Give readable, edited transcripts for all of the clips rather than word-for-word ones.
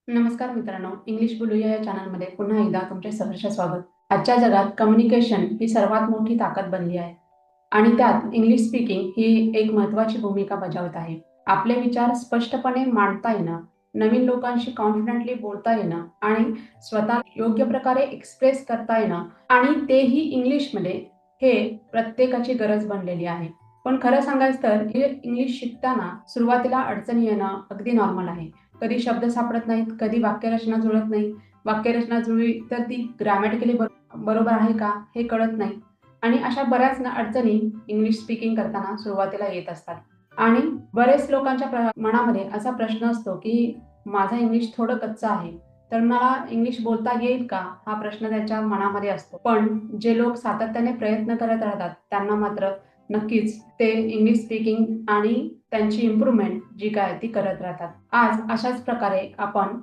नमस्कार मित्रांनो, इंग्लिश बोलूया या चॅनलमध्ये पुन्हा एकदा तुमचे सहर्ष स्वागत. आजच्या जगात कम्युनिकेशन ही सर्वात मोठी ताकद बनली आहे आणि त्यात इंग्लिश स्पीकिंग ही एक महत्त्वाची भूमिका बजावत आहे. आपले विचार स्पष्टपणे मांडता येणं, नवीन लोकांशी कॉन्फिडेंटली बोलता येणं आणि स्वतः योग्य प्रकारे एक्सप्रेस करता येणं आणि तेही इंग्लिशमध्ये हे प्रत्येकाची गरज बनलेली आहे. पण खरं सांगायचं तर इंग्लिश शिकताना सुरुवातीला अडचणी येणं अगदी नॉर्मल आहे. कधी शब्द सापडत नाहीत, कधी वाक्यरचना जुळत नाही. वाक्यरचना जुळली तर ती ग्रॅमॅटिकली बरोबर आहे का हे कळत नाही आणि अशा बऱ्याच अडचणी इंग्लिश स्पीकिंग करताना सुरुवातीला येत असतात. आणि बरेच लोकांच्या मनामध्ये असा प्रश्न असतो की माझं इंग्लिश थोडं कच्चं आहे, तर मला इंग्लिश बोलता येईल का हा प्रश्न त्यांच्या मनामध्ये असतो. पण जे लोक सातत्याने प्रयत्न करत राहतात त्यांना मात्र नक्कीच ते इंग्लिश स्पीकिंग आणि त्यांची इम्प्रूव्हमेंट जी काय ती करत राहतात. आज अशाच प्रकारे आपण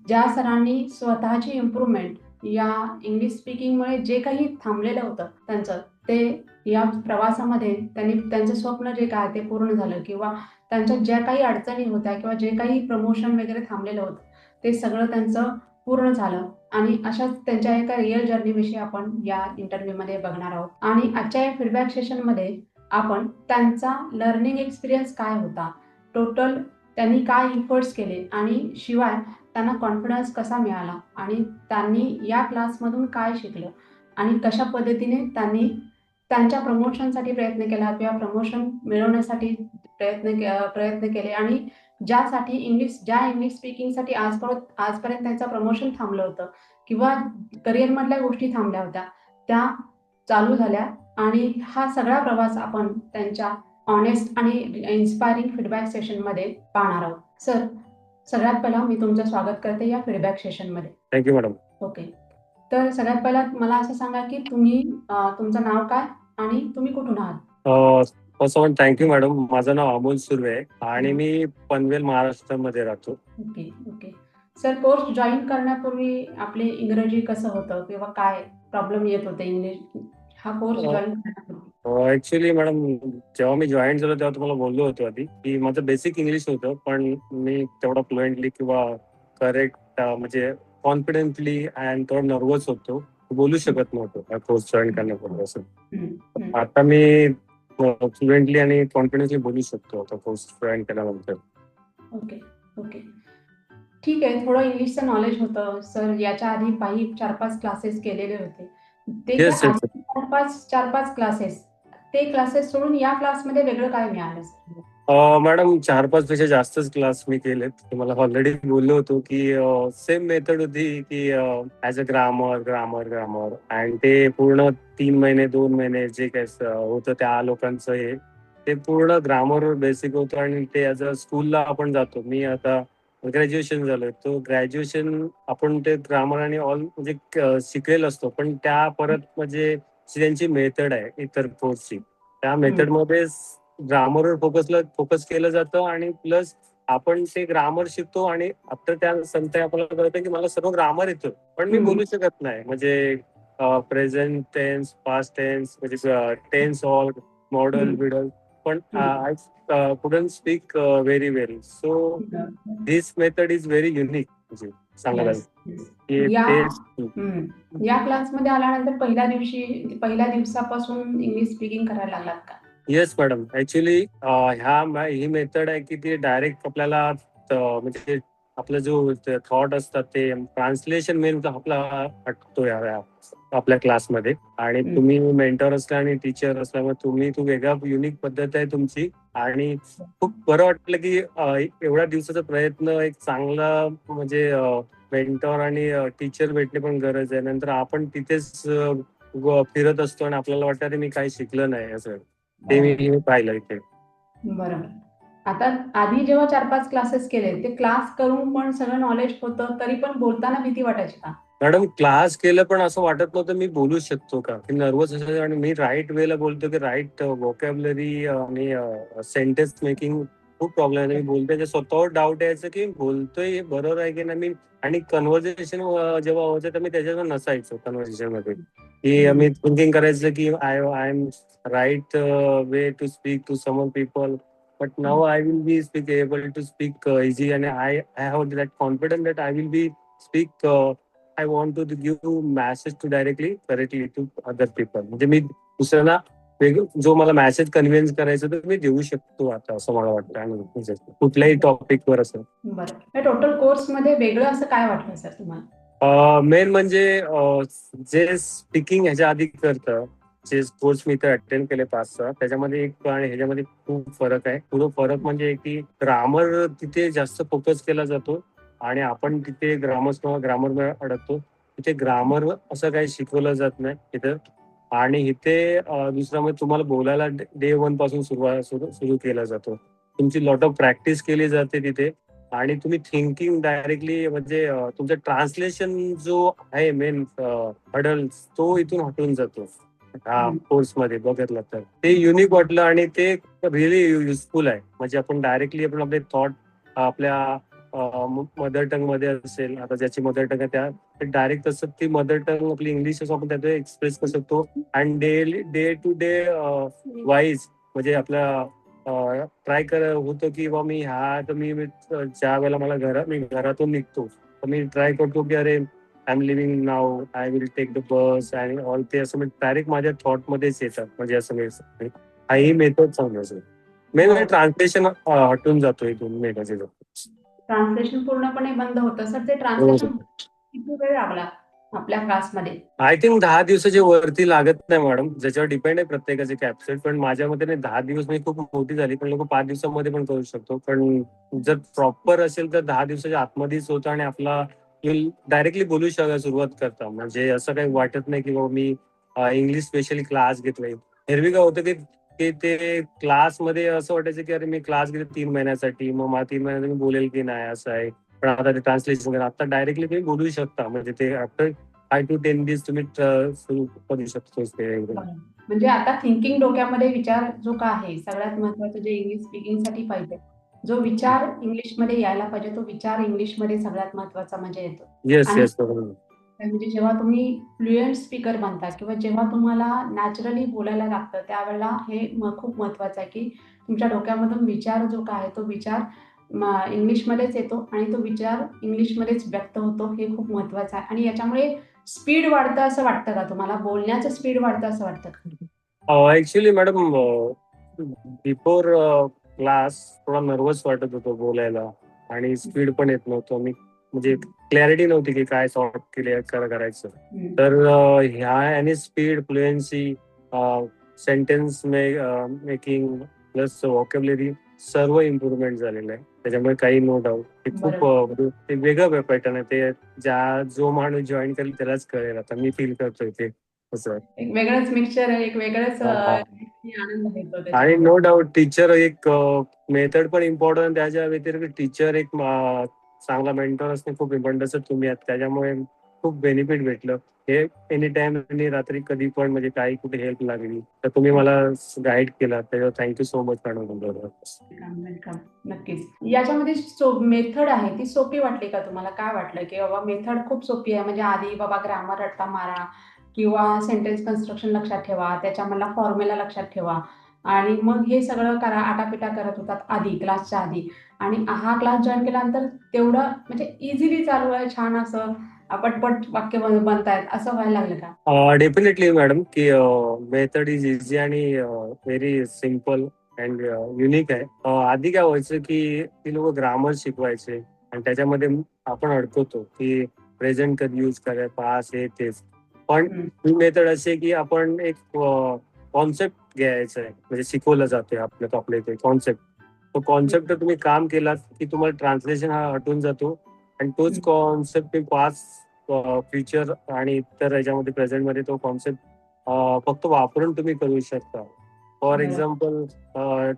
ज्या सरांनी स्वतःची इम्प्रूव्हमेंट या इंग्लिश स्पीकिंगमुळे जे काही थांबलेलं होतं त्यांचं, ते या प्रवासामध्ये त्यांनी त्यांचं स्वप्न जे काय ते पूर्ण झालं किंवा त्यांच्या ज्या काही अडचणी होत्या किंवा जे काही प्रमोशन वगैरे थांबलेलं होतं ते सगळं त्यांचं पूर्ण झालं आणि अशाच त्यांच्या एका रिअल जर्नीविषयी आपण या इंटरव्ह्यूमध्ये बघणार आहोत. आणि आजच्या या फीडबॅक सेशनमध्ये आपण त्यांचा लर्निंग एक्सपिरियन्स काय होता, टोटल त्यांनी काय इफर्ट्स केले आणि शिवाय त्यांना कॉन्फिडन्स कसा मिळाला आणि त्यांनी या क्लासमधून काय शिकलं आणि कशा पद्धतीने त्यांनी त्यांच्या प्रमोशनसाठी प्रयत्न केला किंवा प्रमोशन मिळवण्यासाठी प्रयत्न केले आणि ज्यासाठी ज्या इंग्लिश स्पीकिंगसाठी आजपर्यंत त्यांचं प्रमोशन थांबलं होतं किंवा करिअरमधल्या गोष्टी थांबल्या होत्या त्या चालू झाल्या आणि हा सगळा प्रवास आपण त्यांच्या ऑनेस्ट आणि इन्स्पायरिंग फीडबॅक सेशनमध्ये पाहणार आहोत. सर, सगळ्यात पहिला मी तुमचं स्वागत करते या फीडबॅक सेशनमध्ये. Thank you madam. ओके. तर सगळ्यात पहिला मला असं सांगा की तुम्ही तुमचं नाव काय आणि तुम्ही कुठून आहात? First of all thank you madam. माझं नाव अमोल सुर्वे आहे आणि मी पनवेल महाराष्ट्रामध्ये राहतो. Okay okay. Sir, course join करण्यापूर्वी आपले इंग्रजी कसं होतं किंवा काय प्रॉब्लेम येत होते इंग्लिश हा कोर्स जॉईन करण्यापूर्वी? ऍक्च्युली मॅडम, जेव्हा मी जॉईन झालो तेव्हा तुम्हाला बोललो होतो आधी की माझं बेसिक इंग्लिश होतं, पण मी तेवढा फ्लुएंटली किंवा करेक्ट म्हणजे कॉन्फिडेंटली अँड थोडं नर्वस होतो, बोलू शकत नव्हतो कोर्स जॉईन करण्यापूर्वी. असं आता मी फ्लुएंटली आणि कॉन्फिडन्सली बोलू शकतो आता कोर्स जॉईन केल्यानंतर. Okay okay. ठीक आहे, थोडं इंग्लिशचं नॉलेज होतं. सर याच्या आधी काही 4-5 क्लासेस केलेले होते. ते येस येस. 4-5 क्लासेस, ते क्लासेस सोडून या क्लासमध्ये वेगळं काय मिळालं सर? मॅडम 4-5 पेक्षा जास्तच क्लास मी केलेत. तुम्हाला ऑलरेडी बोललो होतो की सेम मेथड होती की as a grammar grammar grammar and ते पूर्ण 3 महिने 2 महिने जे काय होतं त्या लोकांचं हे ते पूर्ण ग्रामरवर बेसिक होतं आणि ते ऍज अ स्कूलला आपण जातो. मी आता ग्रॅज्युएशन झालोय, तो ग्रॅज्युएशन आपण ते ग्रामर आणि ऑल म्हणजे शिकलेलं असतो, पण त्या परत म्हणजे त्यांची मेथड आहे इतर कोर्सची, त्या मेथडमध्ये ग्रामरवर फोकस केलं जातं आणि प्लस आपण ते ग्रामर शिकतो आणि आफ्टर त्या संत आपल्याला कळतं की मला सर्व ग्रामर येतं, पण मी बोलू शकत नाही. म्हणजे प्रेझेंट टेन्स, पास्ट टेन्स, म्हणजे टेन्स ऑल मॉडल बिडल, पण I couldn't speak very well. So this method is very unique म्हणजे सांगायला की या ते. या क्लासमध्ये आल्यानंतर पहिल्या दिवसापासून इंग्लिश स्पीकिंग करायला लागलात का? Yes madam. ऍक्च्युली ही मेथड आहे की ती डायरेक्ट आपल्याला म्हणजे आपलं जो थॉट असतात ते ट्रान्सलेशन मेन आपला हटतो आपल्या क्लासमध्ये. आणि तुम्ही मेंटर असला आणि टीचर असल्यामुळे तू वेगळा युनिक पद्धत आहे तुमची आणि खूप बरं वाटलं की एवढ्या दिवसाचा प्रयत्न एक चांगला म्हणजे मेंटॉर आणि टीचर भेटणे पण गरज आहे. नंतर आपण तिथेच फिरत असतो आणि आपल्याला वाटतं अरे मी काही शिकलं नाही असं, ते मी पाहिलं इथे. बरोबर. आता आधी जेव्हा 4-5 क्लासेस केले, ते क्लास करून पण सगळं नॉलेज होतं, तरी पण बोलताना भीती वाटायची का? मॅडम क्लास केलं पण असं वाटत नव्हतं मी बोलू शकतो का, की नर्वस असायचं आणि मी राईट वेला बोलतो की राईट व्होकॅब्युलरी आणि सेंटेन्स मेकिंग खूप प्रॉब्लेम आहे. मी बोलतोय स्वतःवर डाऊट यायचं की बोलतोय बरोबर आहे की नाही मी. आणि कन्व्हर्सेशन जेव्हा व्हायचं तर मी त्याच्यावर नसायचो कन्व्हर्सेशन मध्ये, की मी थिंकिंग करायचं की I am right way to speak to some people. but now I will be able to speak easy, and I have that confidence that I will be speak. I want to give message to directly correctly to other people. म्हणजे मी दुसऱ्यांना जो मला message convince करायचा तर मी देऊ शकतो आता, असं मला वाटतं. आणि म्हणजे कुठल्याही टॉपिकवर असं. बरं, या टोटल कोर्स मध्ये वेगळं असं काय वाटलं सर तुम्हाला? मेन म्हणजे जे स्पीकिंग ह्याच्या आधी करतं, जे कोर्स मी इथे अटेंड केले 5-6, त्याच्यामध्ये एक आणि ह्याच्यामध्ये खूप फरक आहे. पुढं फरक म्हणजे की ग्रामर तिथे जास्त फोकस केला जातो आणि आपण तिथे ग्रामर अडकतो. तिथे ग्रामर असं काही शिकवलं जात नाही तिथं. आणि इथे दुसरं म्हणजे तुम्हाला बोलायला डे 1 पासून सुरू केला जातो. तुमची लॉट ऑफ प्रॅक्टिस केली जाते तिथे आणि तुम्ही थिंकिंग डायरेक्टली म्हणजे तुमचं ट्रान्सलेशन जो आहे मेन हडल तो इथून हटून जातो. हा कोर्समध्ये बघितलं तर ते युनिक वाटलं आणि ते रिअली युजफुल आहे. म्हणजे आपण डायरेक्टली आपण आपले थॉट आपल्या मदर टंग मध्ये असेल, आता ज्याची मदर टंग आहे त्या डायरेक्ट तसं ती मदर टंग आपली इंग्लिश असं आपण त्यात एक्सप्रेस करू शकतो. आणि डे टू डे वाईज म्हणजे आपल्या ट्राय होतं की बा मी ज्या वेळेला मी घरातून निघतो तर मी ट्राय करतो की अरे I am living now, I will take the bus आणि ऑल ते असं मी डायरेक्ट माझ्या थॉट मध्येच येतात. म्हणजे असं मी हाही मेथड चांगलं असेल. मेन म्हणजे ट्रान्सलेशन हटून जातो इथून मेथड. ट्रान्सलेशन पूर्णपणे बंद होतं सर. ते ट्रान्सलेशन किती वेळ लागला आपल्या क्लासमध्ये? आय थिंक 10 दिवसाच्या वरती लागत नाही मॅडम, ज्याच्यावर डिपेंड आहे प्रत्येकाचे कॅप्सेट. पण माझ्या मते नाही, 10 दिवस मी खूप मोठी झाली, पण लोक 5 दिवसामध्ये पण करू शकतो. पण जर प्रॉपर असेल तर 10 दिवसाच्या आतमध्येच होतं आणि आपला डायरेक्टली बोलू सुरुवात करता. म्हणजे असं काही वाटत नाही की बाबा मी इंग्लिश स्पेशली क्लास घेतलाय. एरवी काय होतं की ते क्लासमध्ये असं वाटायचं की अरे मी क्लास घेतला 3 महिन्यासाठी, मग मला 3 महिन्यात मी बोलेल की नाही असं आहे. पण आता ते ट्रान्सलेशन आता डायरेक्टली तुम्ही बोलू शकता. म्हणजे ते आफ्टर 5 to 10 days तुम्ही सुरू करू शकतो ते एकदम. म्हणजे आता थिंकिंग डोक्यामध्ये विचार जो का आहे सगळ्यात महत्वाचं जे इंग्लिश स्पीकिंग साठी पाहिजे, जो विचार इंग्लिशमध्ये यायला पाहिजे तो विचार इंग्लिशमध्ये सगळ्यात महत्वाचा म्हणजे येतो. येस आणि येस बरोबर. म्हणजे जेव्हा तुम्ही फ्लुएंट स्पीकर बनता किंवा जेव्हा तुम्हाला नॅचरली बोलायला लागतं त्यावेळेला हे खूप महत्वाचं आहे की तुमच्या डोक्यामधून विचार जो काय आहे तो विचार इंग्लिशमध्येच येतो आणि तो विचार इंग्लिशमध्येच व्यक्त होतो. हे खूप महत्वाचं आहे आणि याच्यामुळे स्पीड वाढतं असं वाटतं का तुम्हाला? बोलण्याचं स्पीड वाढतं असं वाटतं का? ऍक्च्युली मॅडम बिफोर क्लास थोडा नर्वस वाटत होतो बोलायला आणि स्पीड पण येत नव्हतं. मी म्हणजे क्लॅरिटी नव्हती की काय सॉर्ट क्लिअर करायचं. तर ह्याने speed, fluency, sentence making plus vocabulary सर्व इम्प्रुव्हमेंट झालेलं आहे. त्याच्यामुळे काही नो डाऊट ते खूप ते वेगळं पॅटर्न आहे. ते जो माणूस जॉईन करेल त्यालाच कळेल. आता मी फील करतोय ते असं. एक वेगळंच मिक्सचर आहे, एक वेगळंच आनंद घेतो आणि नो डाऊट टीचर एक मेथड पण इम्पॉर्टंट. त्याच्या व्यतिरिक्त टीचर एक चांगला मेंटर असणे खूप इम्पॉर्टंट असं तुम्ही आहात. त्याच्यामुळे खूप बेनिफिट भेटलं. हे एनी टाइम आणि रात्री कधी पण म्हणजे काही कुठे हेल्प लागली तर तुम्ही मला गाईड केला, त्याच्यावर thank you so much madam. Welcome. नक्कीच. याच्यामध्ये मेथड आहे ती सोपी वाटली का तुम्हाला? काय वाटलं की बाबा मेथड खूप सोपी आहे, म्हणजे आधी बाबा ग्रामर रट्टा मारा किंवा सेंटेन्स कन्स्ट्रक्शन लक्षात ठेवा, त्याच्यामधला फॉर्म्युला लक्षात ठेवा आणि मग हे सगळं करा, आटापिटा करत होतात आधी क्लासच्या आधी, आणि हा क्लास जॉईन केल्यानंतर तेवढं म्हणजे इझिली चालू आहे, छान असं पटपट वाक्य बनतायत असं व्हायला लागलं का? डेफिनेटली मॅडम की मेथड इज इझी आणि व्हेरी सिम्पल अँड युनिक आहे. आधी काय व्हायचं की ती लोक ग्रामर शिकवायचे आणि त्याच्यामध्ये आपण अडकवतो की प्रेझेंट कधी यूज करायचं, पास हे तेच. पण ही मेथड अशी आहे की आपण एक कॉन्सेप्ट घ्यायचा आहे, म्हणजे शिकवलं जाते आपल्या इथे कॉन्सेप्ट. तो कॉन्सेप्ट तुम्ही काम केलात की तुम्हाला ट्रान्सलेशन हा हटून जातो आणि तोच कॉन्सेप्ट पास फ्युचर आणि इतर याच्यामध्ये प्रेझेंटमध्ये तो कॉन्सेप्ट फक्त वापरून तुम्ही करू शकता. फॉर एक्झाम्पल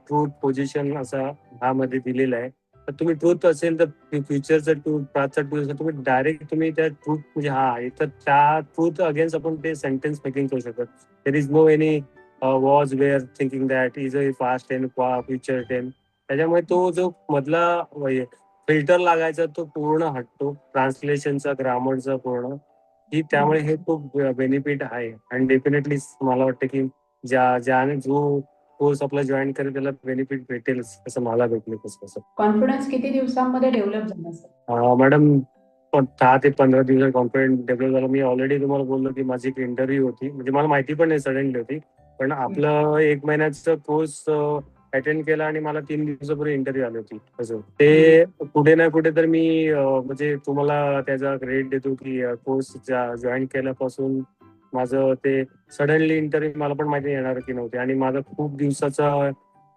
ट्रूथ पोझिशन असा ह्यामध्ये दिलेला आहे. तर तुम्ही ट्रूथ असेल तर फ्युचरचं ट्रूथ, पास्टचं ट्रूथ, तुम्ही डायरेक्ट तुम्ही त्या ट्रूथ म्हणजे इथं त्या ट्रूथ अगेन्स्ट आपण ते सेंटेन्स मेकिंग करू शकतो. There is no any was where thinking that is a past tense future tense. त्याच्यामुळे तो जो मधला फिल्टर लागायचा तो पूर्ण हटतो, ट्रान्सलेशनचा, ग्रामरचा पूर्ण. की त्यामुळे हे खूप बेनिफिट आहे आणि डेफिनेटली मला वाटतं की ज्याने जो कोर्स आपला जॉईन करेल त्याला बेनिफिट भेटेल असं मला भेटले कसं. कॉन्फिडन्स किती दिवसांमध्ये डेव्हलप झाला सर? मॅडम 10 ते 15 दिवसात कॉन्फिडन्स डेव्हलप झाला. मी ऑलरेडी तुम्हाला बोललो की माझी एक इंटरव्ह्यू होती, म्हणजे मला माहिती पण नाही सडनली होती, पण आपलं 1 महिन्याचा कोर्स अटेंड केला आणि मला 3 दिवसापूर्वी इंटरव्ह्यू आली होती. असं ते कुठे ना कुठे तर मी म्हणजे तुम्हाला त्याचा क्रेडिट देतो की कोर्स जॉईन केल्यापासून माझं ते सडनली इंटरव्ह्यू मला पण माहिती येणार की नव्हते, आणि माझा खूप दिवसाचा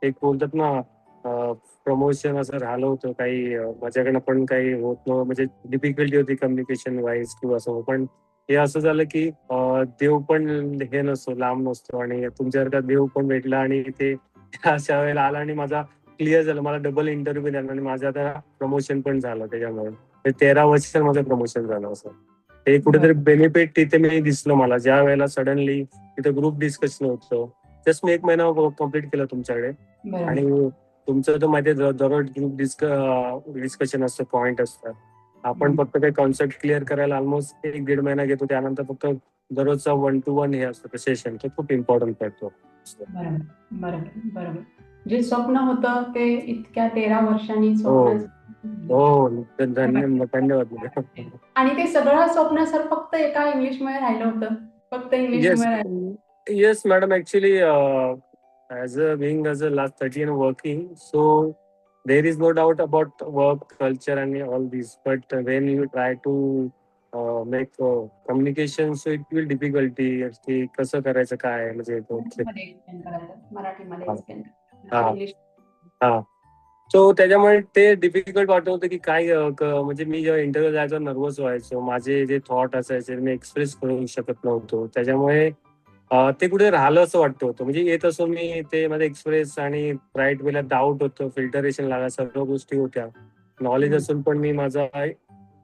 एक बोलतात ना प्रमोशन असं राहिलं होतं. काही माझ्याकडनं पण काही होत नव्हतं, म्हणजे डिफिकल्टी होती कम्युनिकेशन वाईज किंवा असं. पण हे असं झालं की देव पण हे नसतो, लांब नसतो, आणि तुमच्यासारखा देव पण भेटला आणि ते अशा वेळेला आला आणि माझा क्लिअर झालं. मला डबल इंटरव्ह्यू दिला आणि माझं आता प्रमोशन पण झालं त्याच्यामुळे. 13 वर्षात माझं प्रमोशन झालं असं. ते कुठेतरी बेनिफिट तिथे मी दिसलं मला, ज्या वेळेला सडनली तिथे ग्रुप डिस्कशन होतं. जस्ट मी 1 महिना कम्प्लीट केलं तुमच्याकडे, बरोबर. आणि तुमचं तर माहिती आहे दररोज ग्रुप डिस्कशन असतं, पॉइंट असतात. आपण फक्त काही कॉन्सेप्ट क्लिअर करायला ऑलमोस्ट 1-1.5 महिना घेतो. त्यानंतर फक्त दररोजचा 1 to 1 हे असतं सेशन, ते खूप इम्पॉर्टंट करतो. बरोबर, बरोबर, बरोबर. जे स्वप्न होतं ते इतक्या 13 वर्षांनी हो स्वप्न हो, धन्यवाद. आणि ते सगळं स्वप्न सर फक्त एका इंग्लिशमुळे राहिलं होतं. फक्त Yes, इंग्लिशमुळे राहिलं. yes, madam. Actually, as a being as a last 30 and working, so there is no doubt about work culture and all this. But when you try to make communication, so it will difficulty की कसं करायचं काय म्हणजे तो. मराठीमध्ये explain करायचं, मराठीमध्ये हा एक्सप्लेन करायचं. हा इंग्लिश हा. सो त्याच्यामुळे ते डिफिकल्ट वाटत होतं की काय म्हणजे मी जेव्हा इंटरव्ह्यू जायचो नर्वस व्हायचो. माझे जे थॉट असायचे मी एक्सप्रेस करू शकत नव्हतो. त्याच्यामुळे ते कुठे राहिलं असं वाटत होतं. म्हणजे येत असो मी ते माझे एक्सप्रेस, आणि राईट वेला डाऊट होतं, फिल्टरेशन लागा, सर्व गोष्टी होत्या. नॉलेज असून पण मी माझा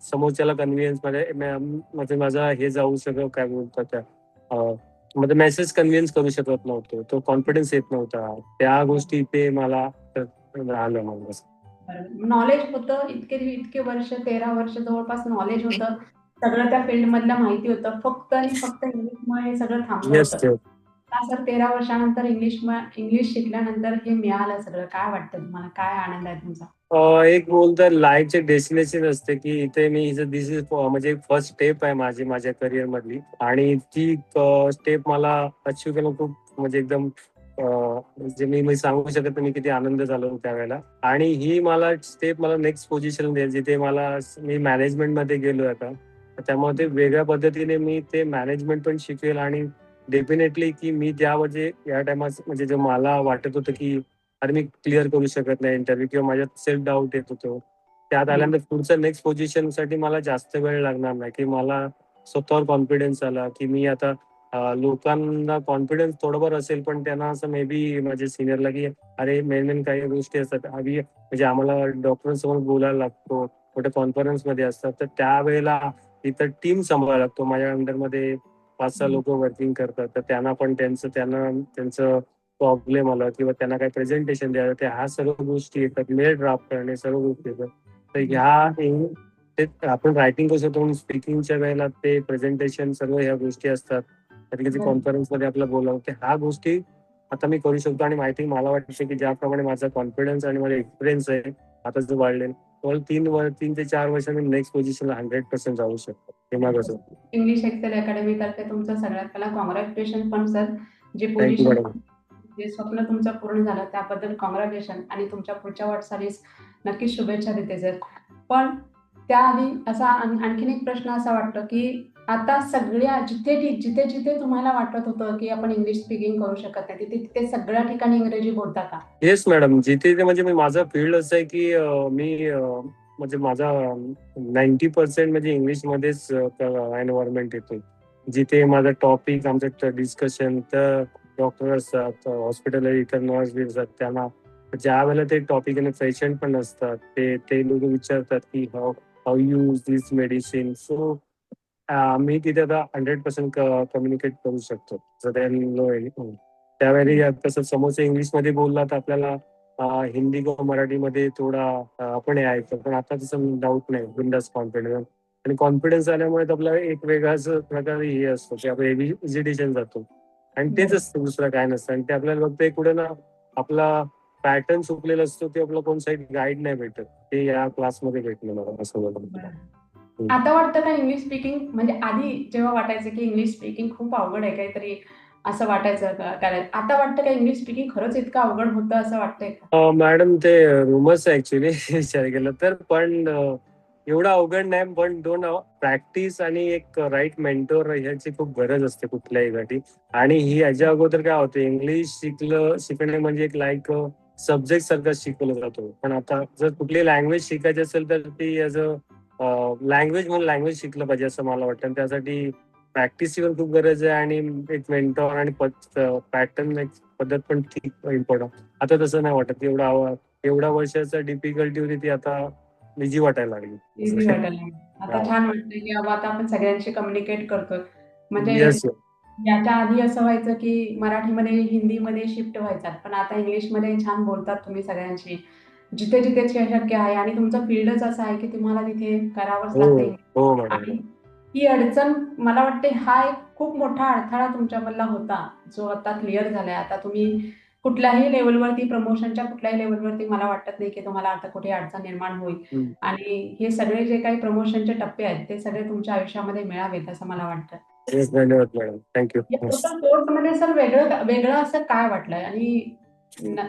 समोरच्याला कन्व्हिन्स मध्ये म्हणजे माझा हे जाऊ शकत, काय बोलतात त्या म्हणजे मेसेज कन्व्हिन्स करू शकत नव्हतो. तो कॉन्फिडन्स येत नव्हता. त्या गोष्टी ते मला राहिलं मग असं. नॉलेज होतं, इतके वर्ष 13 वर्ष जवळपास नॉलेज होतं. सगळं त्या फील्ड मधलं माहिती होतं. फक्त आणि फक्त इंग्लिशमुळे हे सगळं थांबलं येस. होतं. का सर 13 वर्षानंतर इंग्लिश शिकल्यानंतर हे मिळालं सगळं, काय वाटतं तुम्हाला? काय आनंद आहे तुमचा? एक बोलतं लाईफचे डेस्टिनेशन असते की इथे मी दिस इज म्हणजे फर्स्ट स्टेप आहे माझी माझ्या करिअर मधली, आणि ती स्टेप मला अचीव करणं खूप म्हणजे एकदम म्हणजे मी सांगू शकत नाही किती आनंद झाला त्यावेळेला. आणि ही मला स्टेप मला नेक्स्ट पोझिशन देईल जिथे मी मॅनेजमेंट मध्ये गेलो आता. त्यामुळे ते वेगळ्या पद्धतीने मी ते मॅनेजमेंट पण शिकेल, आणि डेफिनेटली की मी ज्या म्हणजे या टायमात म्हणजे जे मला वाटत होतं की अरे मी क्लिअर करू शकत नाही इंटरव्ह्यू किंवा माझ्यात सेल्फ डाऊट येत होतो, त्यात आल्यानंतर पुढच्या नेक्स्ट पोझिशन साठी मला जास्त वेळ लागणार नाही, की मला स्वतःवर कॉन्फिडन्स आला की मी आता लोकांना कॉन्फिडन्स थोडंफार असेल, पण त्यांना असं मे बी माझ्या सिनियरला की अरे मेन काही गोष्टी असतात आधी, म्हणजे आम्हाला डॉक्टरांसमोर बोलायला लागतो, मोठ्या कॉन्फरन्स मध्ये असतात, तर त्यावेळेला इथं टीम सांभाळायला लागतो. माझ्या अंडरमध्ये 5-6 लोक वर्किंग करतात, तर त्यांना पण त्यांचं प्रॉब्लेम आला किंवा त्यांना काही प्रेझेंटेशन द्यायला, ते ह्या सर्व गोष्टी येतात, मेल ड्राफ्ट करणे, सर्व गोष्टी येतात. तर ते आपण रायटिंग कसं होतं, स्पीकिंगच्या वेळेला ते प्रेझेंटेशन सर्व ह्या गोष्टी असतात. कधी कधी कॉन्फरन्स मध्ये आपल्याला बोलावं, ह्या गोष्टी आता मी करू शकतो. आणि माहिती मला वाटते की ज्याप्रमाणे माझा कॉन्फिडन्स आणि माझा एक्सपिरियन्स आहे आता जो वाढलेला, तर 3 ते 4 वर्षांनी नेक्स्ट पोझिशनला 100% जाऊ शकतो. हे माझं असं. इंग्लिश एक्सेल अकॅडमी तर्फे तुमचं सगळ्यात पहिला कॉंग्रॅच्युलेशन पण सर. जे थँक्यू पोझिशन, मॅडम. जे स्वप्न तुमचं पूर्ण झालं त्याबद्दल कॉंग्रॅच्युलेशन, आणि तुमच्या पुढच्या वाटचालीस नक्कीच शुभेच्छा देते सर. पण त्याआधी असा आणखीन एक प्रश्न असा वाटतो की आता सगळ्या जिथे जिथे तुम्हाला वाटत होतं की आपण इंग्लिश स्पीकिंग करू शकत नाही, तिथे तिथे सगळ्या ठिकाणी इंग्रजी बोलता का? येस मॅडम, जिथे ते म्हणजे माझं फील्ड असं आहे की मी म्हणजे माझा 90% म्हणजे इंग्लिशमध्येच एन्व्हायरमेंट येतो. जिथे माझा टॉपिक आमचं डिस्कशन, तर डॉक्टर असतात, हॉस्पिटल इतर नर्स बी असतात, त्यांना ज्या वेळेला ते टॉपिक आणि पेशंट पण असतात, ते लोक विचारतात की how how use this medicine. So मी तिथे आता 100% कम्युनिकेट करू शकतो. जर त्यावेळी कसं समोरच्या इंग्लिशमध्ये बोलला तर आपल्याला हिंदी किंवा मराठीमध्ये थोडा आपण हे ऐकतो, पण आता तसं डाऊट नाही, बिंदास कॉन्फिडन्स. आणि कॉन्फिडन्स आल्यामुळे आपल्याला एक वेगळाच प्रकारे हे असतो की आपण हेजिटेशन जातो. आणि तेच असतं, दुसरं काय नसतं. आणि ते आपल्याला फक्त एक कुठे ना आपला पॅटर्न चुकलेला असतो, ते आपला कोण साईड गाईड नाही भेटत. ते या क्लासमध्ये भेटलं मला, असं मला. आता वाटतं का इंग्लिश स्पीकिंग म्हणजे आधी जेव्हा वाटायचं की इंग्लिश स्पीकिंग खूप अवघड आहे काहीतरी असं वाटायचं करायला, आता वाटतं का इंग्लिश स्पीकिंग खरंच इतकं अवघड होतं असं वाटतंय का? मॅडम ते रुमर्स आहे ऍक्च्युली विचार केला तर. पण एवढं अवघड नाही, पण दोन प्रॅक्टिस आणि एक राईट मेंटोर ह्याची खूप गरज असते कुठल्याही साठी. आणि ही याच्या अगोदर काय होतं, इंग्लिश शिकणे म्हणजे एक लाईक सब्जेक्ट सारखं शिकवलं जातो. पण आता जर कुठली लँग्वेज शिकायची असेल तर ती ॲज अ लँग्वेज म्हणून लँग्वेज शिकलं पाहिजे असं मला वाटतं. आणि त्यासाठी प्रॅक्टिसची पण खूप गरज आहे, आणि एक मेंटॉर आणि पॅटर्न एक पद्धत पण ठीक इम्पॉर्टंट. आता तसं नाही वाटत. एवढ्या वर्षाचा डिफिकल्टी होती ती आता इझी वाटायला लागली. इझी वाटायला लागलं. आता हा. छान वाटतंय की बाबा आता आपण सगळ्यांशी कम्युनिकेट करतोय. म्हणजे येस. याच्या आधी असं व्हायचं की मराठीमध्ये, हिंदीमध्ये शिफ्ट व्हायचात. पण आता इंग्लिशमध्ये छान बोलतात तुम्ही सगळ्यांशी. जिथे-जिथे शक्य आहे आणि तुमचं फील्डच असं आहे की तुम्हाला तिथे करावंच हो. लागतं. हो मॅडम. आणि ही अडचण मला वाटते हा एक खूप मोठा अडथळा तुमच्यामधला होता, जो आता क्लिअर झालाय. आता तुम्ही कुठल्याही लेव्हलवरती प्रमोशनच्या कुठल्याही लेव्हलवरती मला वाटत नाही की तुम्हाला आता कुठे अडचण निर्माण होईल. हम्म. आणि हे सगळे जे काही प्रमोशनचे टप्पे आहेत ते सगळे तुमच्या आयुष्यामध्ये मिळावेत असं मला वाटतं. येस, धन्यवाद मॅडम, थँक्यू. या टोटल कोर्समध्ये सर वेगळं वेगळं असं काय वाटलंय आणि न-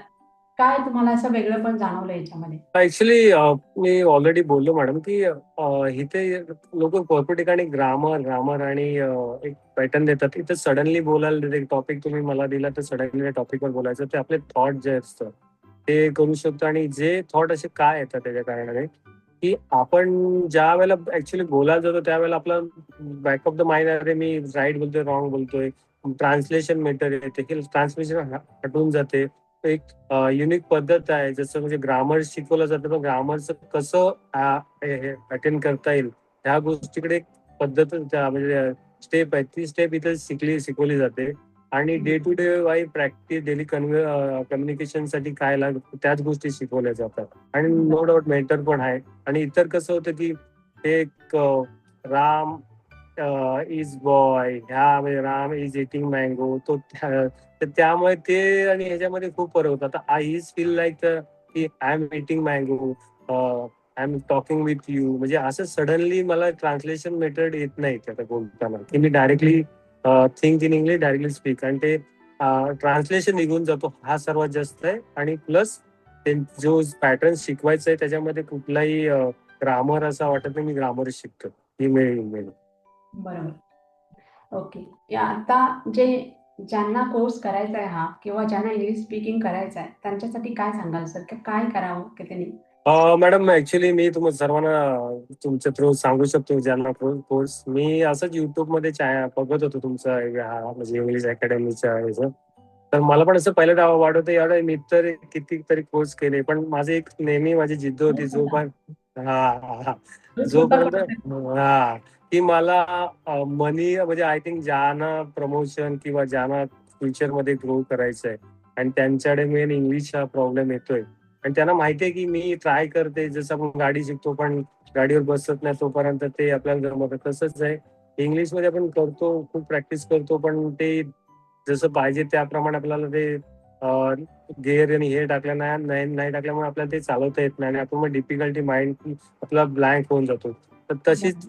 काय तुम्हाला असं वेगळं पण जाणवलं याच्यामध्ये? ऍक्च्युली मी ऑलरेडी बोललो मॅडम की इथे लोक भरपूर ठिकाणी ग्रामर ग्रामर आणि एक पॅटर्न देतात. इथे सडनली बोलायला देते. टॉपिक तुम्ही मला दिला तर सडनली टॉपिकवर बोलायचं. ते आपले थॉट जे असतं ते करू शकतो. आणि जे थॉट असे काय येतात त्याच्या कारणाने की आपण ज्या वेळेला ऍक्च्युली बोलायला जातो त्यावेळेला आपला बॅक ऑफ द माइंड, अरे मी राईट बोलतोय रॉंग बोलतोय, ट्रान्सलेशन मेथड येते की ट्रान्सलेशन हटून जाते. एक युनिक पद्धत आहे, जसं म्हणजे ग्रामर शिकवलं जातं, पण ग्रामरचं कसं अटेंड करता येईल ह्या गोष्टीकडे एक पद्धत म्हणजे स्टेप आहे. ती स्टेप इथे शिकवली जाते. आणि day to day wise practice daily communication साठी काय लागतं त्याच गोष्टी शिकवल्या जातात. आणि नो डाऊट मेंटर पण आहे. आणि इतर कसं होतं की ते एक राम इज बॉय, ह्या म्हणजे राम इज इटिंग मँगो तो तर त्यामुळे ते आणि ह्याच्यामध्ये खूप फरक होता. आता आय इज फील लाईक की I am eating mango, I am talking with you, म्हणजे असं सडनली मला ट्रान्सलेशन मेथड येत नाही आता बोलताना की मी directly think in English directly speak. आणि ते ट्रान्सलेशन निघून जातो हा सर्वात जास्त आहे. आणि प्लस ते जो पॅटर्न शिकवायचा आहे त्याच्यामध्ये कुठलाही ग्रामर असा वाटत नाही मी ग्रामरच शिकतो. ईमेल. बरोबर. ओके. या आता जे ज्यांना कोर्स करायचा आहे हा किंवा ज्यांना इंग्लिश स्पीकिंग करायचं आहे त्यांच्यासाठी काय सांगाल सर? की काय करावं की त्यांनी? मॅडम ऍक्च्युली मी तुम्हाला सर्वांना तुमच्या थ्रू सांगू शकतो ज्यांना कोर्स मी असंच युट्यूबमध्ये बघत होतो तुमचा म्हणजे इंग्लिश अकॅडमीच्या ह्याचं. तर मला पण असं पहिलं वाटत यार मी तर कितीतरी कोर्स केले, पण माझी एक नेहमी माझी जिद्द होती हा हा हा जोपर्यंत हा की मला मनी म्हणजे आय थिंक ज्यांना प्रमोशन किंवा ज्यांना फ्युचरमध्ये ग्रो करायचं आहे आणि त्यांच्याकडे मेन इंग्लिश हा प्रॉब्लेम येतोय. आणि त्यांना माहितीये की मी ट्राय करते, जसं आपण गाडी शिकतो पण गाडीवर बसत नाही तोपर्यंत ते आपल्याला जमत. तसंच आहे इंग्लिशमध्ये आपण करतो, खूप प्रॅक्टिस करतो, पण ते जसं पाहिजे त्याप्रमाणे आपल्याला ते गिअर आणि हे टाकलं नाही टाकल्यामुळे आपल्याला ते चालवता येत नाही आणि आपण मग डिफिकल्टी माइंड आपला ब्लँक होऊन जातो. तर तशीच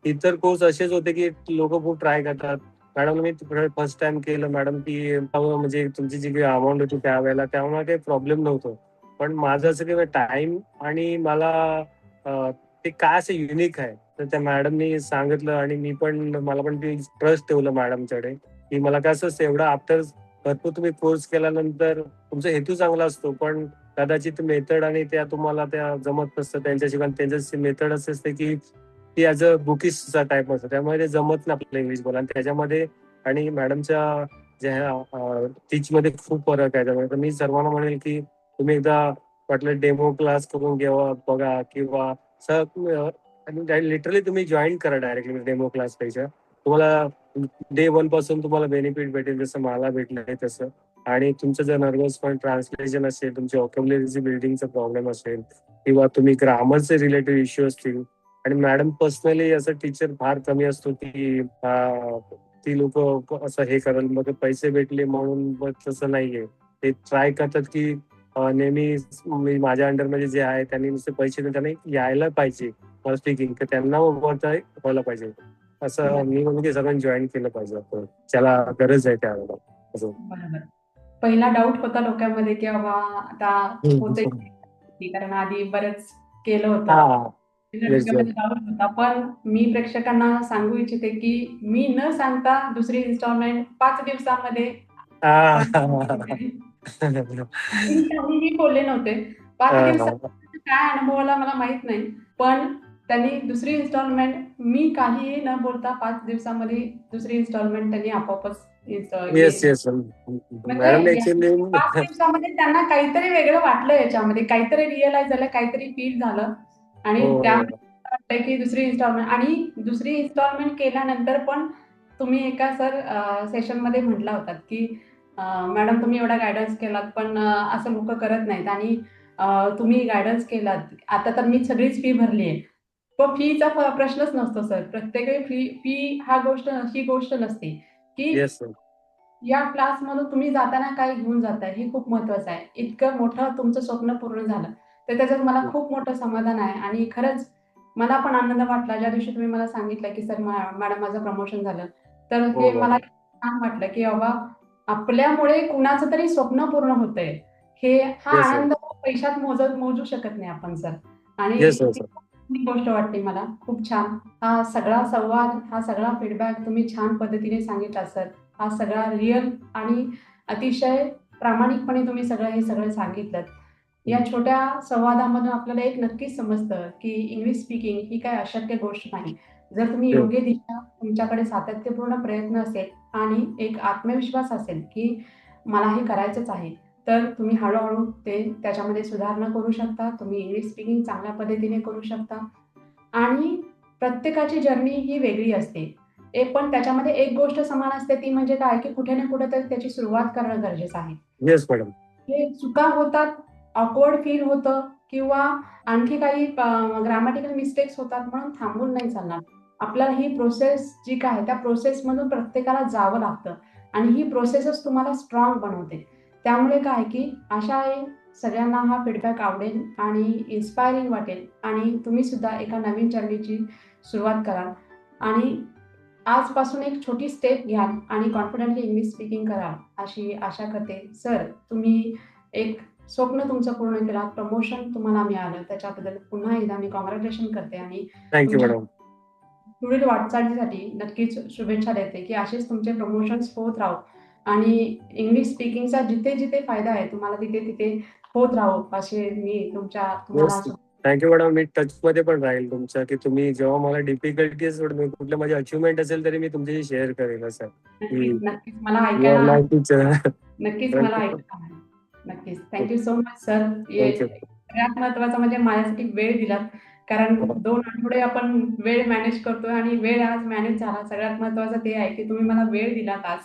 इतर कोर्स असेच होते की लोक खूप ट्राय करतात. मॅडम मी फर्स्ट टाइम केलं मॅडम की म्हणजे तुमची जी काही अमाऊंट होती त्यावेळेला त्यामुळे काही प्रॉब्लेम नव्हतं. पण माझं असं की टाइम आणि मला ते काय असं युनिक आहे तर त्या मॅडमनी सांगितलं आणि मला पण ती ट्रस्ट ठेवलं मॅडमच्याकडे की मला कसं असतं एवढं आफ्टर भरपूर तुम्ही कोर्स केल्यानंतर तुमचा हेतू चांगला असतो, पण कदाचित मेथड आणि त्या तुम्हाला त्या जमत नसतं त्यांच्याशिवाय. त्यांचं मेथड असं असते की ती ॲज अ बुकिशचा टाईप असतं, त्यामुळे ते जमत नाही आपल्याला इंग्लिश बोला. आणि त्याच्यामध्ये आणि मॅडमच्या ज्या टीचमध्ये खूप फरक आहे. त्यामुळे मी सर्वांना म्हणेल की तुम्ही एकदा वाटलं डेमो क्लास करून घ्यावा बघा किंवा लिटरली तुम्ही जॉईन करा डायरेक्टली डेमो क्लासपेक्षा. तुम्हाला डे वन पासून तुम्हाला बेनिफिट भेटेल जसं मला भेटलंय तसं. आणि तुमचं जर नर्वस पण ट्रान्सलेशन असेल, तुमची व्होकॅब्युलरीची बिल्डिंगचा प्रॉब्लेम असेल किंवा तुम्ही ग्रामरचे रिलेटेड इश्यू असतील. आणि मॅडम पर्सनली असं टीचर फार कमी असतो की ती लोक असं हे कराल मग पैसे भेटले म्हणून मग तसं नाहीये. ते ट्राय करतात की नेहमी मी माझ्या अंडरमध्ये जे आहे त्यांनी नुसते पैसे देऊन त्यांना यायला पाहिजे मला स्पीकिंग, तर त्यांना वरता व्हायला पाहिजे. असं मी म्हणून की सगळ्यांनी जॉईन केलं पाहिजे आपण, ज्याला गरज आहे त्यावेळेला असं. बरोबर. पहिला डाऊट होता डोक्यामध्ये की बाबा आता होते, कारण आधी बरेच केलं होतं. हा माझ्या येस डोक्यामध्ये डाऊट होता, पण मी प्रेक्षकांना सांगू इच्छिते की मी न सांगता दुसरी इन्स्टॉलमेंट 5 दिवसामध्ये मी काहीही बोलले नव्हते. 5 दिवसात काय अनुभव आला मला माहित नाही. पण त्यांनी दुसरी इन्स्टॉलमेंट मी काहीही न बोलता 5 दिवसामध्ये दुसरी इन्स्टॉलमेंट त्यांनी आपोआपच येस येस म्हणजे मॅडम या ऍक्च्युली 5 दिवसामध्ये त्यांना काहीतरी वेगळं वाटलं याच्यामध्ये, काहीतरी रिअलाईज झालं, काहीतरी फील झालं आणि हो त्यामुळे मला वाटतंय की दुसरी इन्स्टॉलमेंट केल्यानंतर पण तुम्ही एका सेशनमध्ये म्हटला होतात की मॅडम तुम्ही एवढा गाईडन्स केलात, पण असं लोकं करत नाहीत आणि तुम्ही गाईडन्स केलात. आता तर मी सगळीच फी भरली आहे. पण फीचा प्रश्नच नसतो सर. प्रत्येक वेळी फी ही गोष्ट नसते, की येस या क्लासमधून तुम्ही जाताना काय घेऊन जाताय हे खूप महत्वाचं आहे. इतकं मोठं तुमचं स्वप्न पूर्ण झालं, तर त्याच्यात मला खूप मोठं समाधान आहे आणि खरंच मला पण आनंद वाटला ज्या दिवशी तुम्ही मला सांगितलं, की "सर मॅडम माझं प्रमोशन झालं." तर हो हे मला छान वाटलं, की बाबा आपल्यामुळे कुणाचं तरी स्वप्न पूर्ण होतंय. हा येस आनंद पैशात मोजू शकत नाही आपण सर. आणि येस ती खूप गोष्ट वाटली मला. खूप छान. हा सगळा संवाद, हा सगळा फीडबॅक तुम्ही छान पद्धतीने सांगितला सर. हा सगळा रिअल आणि अतिशय प्रामाणिकपणे तुम्ही हे सगळं सांगितलंत. या छोट्या संवादामधून आपल्याला एक नक्कीच समजतं, की इंग्लिश स्पीकिंग ही काही अशक्य गोष्ट नाही. जर तुम्ही योग्य दिशा, तुमच्याकडे सातत्यपूर्ण प्रयत्न असेल आणि एक आत्मविश्वास असेल, की मला हे करायचंच आहे, तर तुम्ही हळू त्याच्यामध्ये सुधारणा करू शकता. तुम्ही इंग्लिश स्पीकिंग चांगल्या पद्धतीने करू शकता आणि प्रत्येकाची जर्नी ही वेगळी असते. पण त्याच्यामध्ये एक गोष्ट समान असते ती म्हणजे काय, की कुठे ना कुठेतरी त्याची सुरुवात करणं गरजेचं आहे. Yes madam. हे चुका होतात, ऑकवर्ड फील होतं किंवा आणखी काही ग्रामॅटिकल मिस्टेक्स होतात म्हणून थांबून नाही चालणार. आपल्याला ही प्रोसेस जी काय आहे, त्या प्रोसेसमधून प्रत्येकाला जावं लागतं आणि ही प्रोसेसच तुम्हाला स्ट्राँग बनवते. त्यामुळे काय की आशा आहे सगळ्यांना हा फीडबॅक आवडेल आणि इन्स्पायरिंग वाटेल आणि तुम्ही सुद्धा एका नवीन जर्नीची सुरुवात कराल आणि आजपासून एक छोटी स्टेप घ्याल आणि कॉन्फिडेंटली इंग्लिश स्पीकिंग कराल, अशी आशा करते. सर, तुम्ही एक स्वप्न तुमचं पूर्ण केलं. प्रमोशन तुम्हाला मिळालं. त्याच्याबद्दल पुन्हा एकदा मी कॉन्ग्रॅच्युलेशन करते आणि थँक्यू तुमच्या मॅडम. पुढील वाटचालीसाठी नक्कीच शुभेच्छा देते, की असेच तुमचे प्रमोशन्स होत राहो आणि इंग्लिश स्पीकिंगचा जिथे-जिथे फायदा आहे, तुम्हाला तिथे-तिथे होत राहो, असे मी तुम्हाला yes thank you madam. Me touch मध्ये पण राहील तुमच्या, की तुम्ही जेव्हा मला डिफिकल्टीज कुठल्या माझी अचिव्हमेंट असेल तरी मी तुमच्याशी शेअर करेल असं, की नक्कीच, नक्कीच मला यू आर ऐकायला माय टीचर. नक्कीच मला ऐकायला आवडेल. नक्कीच. Thank you so much sir. Thank you. सगळ्यात महत्त्वाचं म्हणजे माझ्यासाठी वेळ दिलात. कारण 2 आठवडे आपण वेळ मॅनेज करतोय आणि वेळ आज मॅनेज झाला. सगळ्यात महत्त्वाचं ते आहे, की तुम्ही मला वेळ दिलात आज.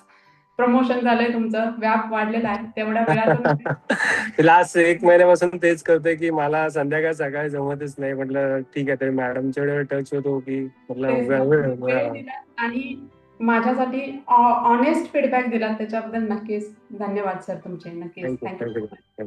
प्रमोशन झालंय तुमचं, व्याप वाढलेला आहे. तेवढ्या वेळातून लास्ट 1 महिन्यापासून तेच करतोय, की मला संध्याकाळ सकाळी जमतच नाही. म्हटलं ठीक आहे, तरी मॅडमच्या टच होतो, की म्हटलं तेच ना, वेळ दिलात आणि माझ्यासाठी ऑनेस्ट फीडबॅक दिलात त्याच्याबद्दल नक्कीच धन्यवाद सर तुमचे. नक्कीच. Thank you thank thank you.